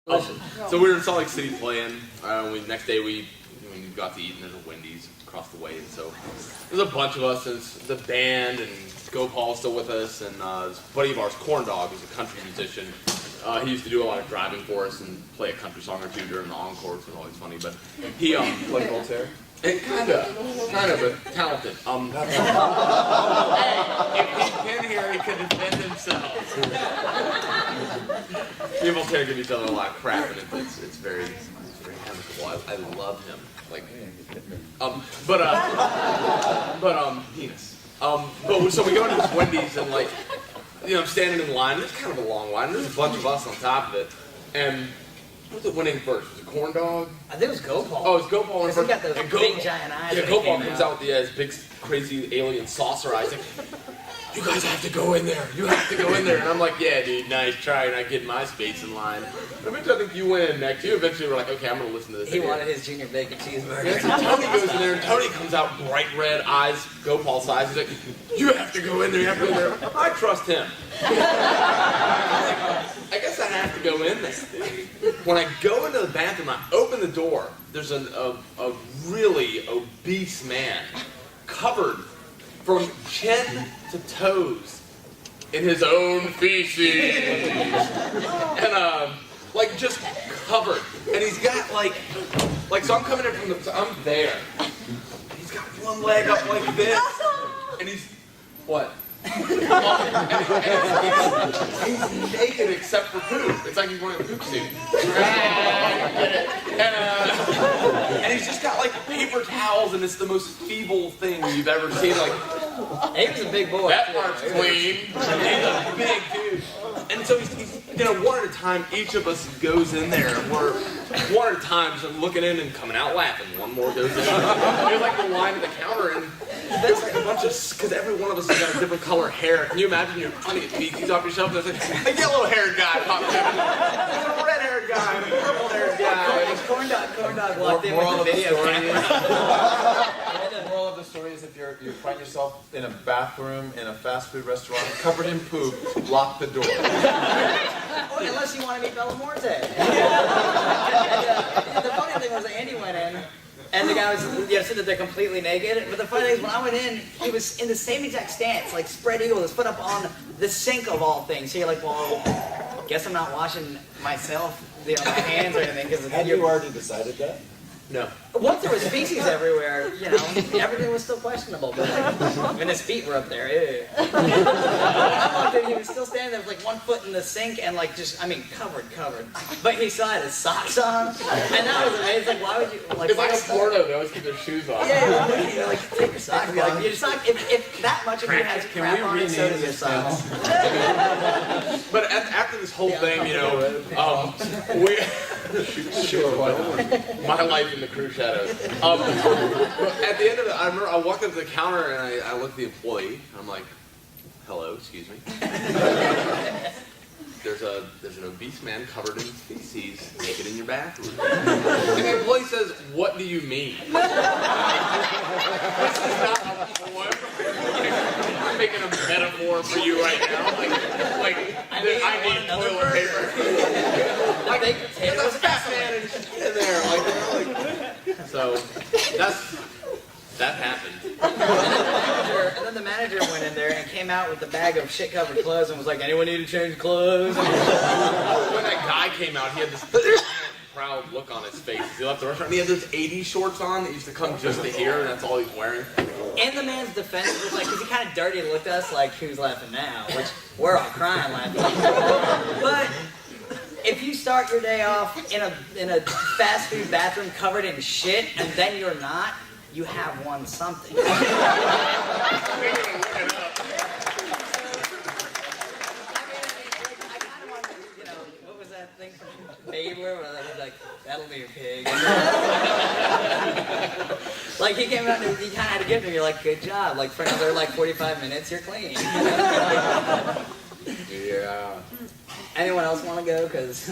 So we were in Salt Lake City playing. Next day we got to eat, and there's a Wendy's across the way. And so there's a bunch of us, and the band, and Go Paul's still with us, and this buddy of ours, Corn Dog, who's a country musician. He used to do a lot of driving for us and play a country song or two during the encores. It was always funny. But he like Voltaire. Kind of, but talented. Hey, if he'd been here, he could defend himself. Me and Voltaire give each other a lot of crap, and it's very amicable. I love him. Like, penis. So we go into this Wendy's, and like, I'm standing in line. It's kind of a long line. There's a bunch of us on top of it, and who's it winning first? Was it Corn Dog? I think it was Go Paul. Oh, it was Go Paul. Because he got those big giant eyes. Yeah, Go Paul comes out with his big, crazy alien saucer eyes. Like, you guys have to go in there. You have to go in there. And I'm like, yeah, dude, nice try. And I get my space in line. Eventually, I think you win next. You eventually were like, okay, I'm going to listen to this. He wanted his junior bacon cheeseburger. Yeah, so Tony goes in there, and Tony comes out bright red eyes, Go Paul size. He's like, you have to go in there. You have to go in there. I trust him. I guess I have to go in there. When I go into the bathroom, I open the door. There's a really obese man covered from chin to toes in his own feces. And like just covered. And he's got so I'm coming in from so I'm there. He's got one leg up like this. And he's, what? And he's naked except for poop. It's like he's wearing a poop suit. And he's just got like paper towels, and it's the most feeble thing you've ever seen. Like, he was a big boy. that part's clean. He's a big dude. And so he's one at a time, each of us goes in there, and we're one at a time just looking in and coming out laughing. One more goes in. There's like the line at the counter, and there's like a bunch of, because every one of us has got a different color hair. Can you imagine you're trying to get feces off yourself, and there's like a yellow-haired guy popping up, there's a red-haired guy, and a purple-haired guy. Corn Dog walked in with the video camera. The moral of the story is if you find yourself in a bathroom in a fast food restaurant covered in poop, lock the door. Unless you want to meet Bella Morte. The funny thing was that Andy went in, and the guy was sitting there completely naked. But the funny thing is, when I went in, he was in the same exact stance, like spread eagle, his foot up on the sink of all things. So you're like, well, guess I'm not washing myself, my hands or anything. Had you already decided that? No. Once there was feces everywhere, everything was still questionable. But when his feet were up there, ew. I looked at him, he was still standing there with like one foot in the sink and like covered. But he still had his socks on, and that was amazing. Like, why would you? Like, it's like Florida, they always keep their shoes on. Yeah, like take your socks. Like, your sock. If that much of you has crap on it, so does your socks. But after this whole thing, my life in the crew shadows. But at the end of it, I remember I walked up to the counter and I looked at the employee. And I'm like, "Hello, excuse me." There's an obese man covered in feces, naked in your bathroom. And the employee says, "What do you mean?" This is not a poem. I'm making a metaphor for you right now. I need toilet paper. There's a fat man in there. So that happened. And then the manager went in there and came out with a bag of shit-covered clothes and was like, "Anyone need to change clothes?" When that guy came out, he had this proud look on his face. He left the restaurant. And he had those 80s shorts on that used to come just to here, and that's all he's wearing. In the man's defense, it was like, because he kind of dirty looked at us like, "Who's laughing now?" Which we're all crying laughing. But if you start your day off in a fast food bathroom covered in shit, and then you're not, you have won something. I kind of want to, what was that thing from Babler where they was like, "That'll be a pig." Like, he came out and he kind of had to give him, you're like, "Good job. Like, for another 45 minutes, you're clean." Yeah. Anyone else want to go? Because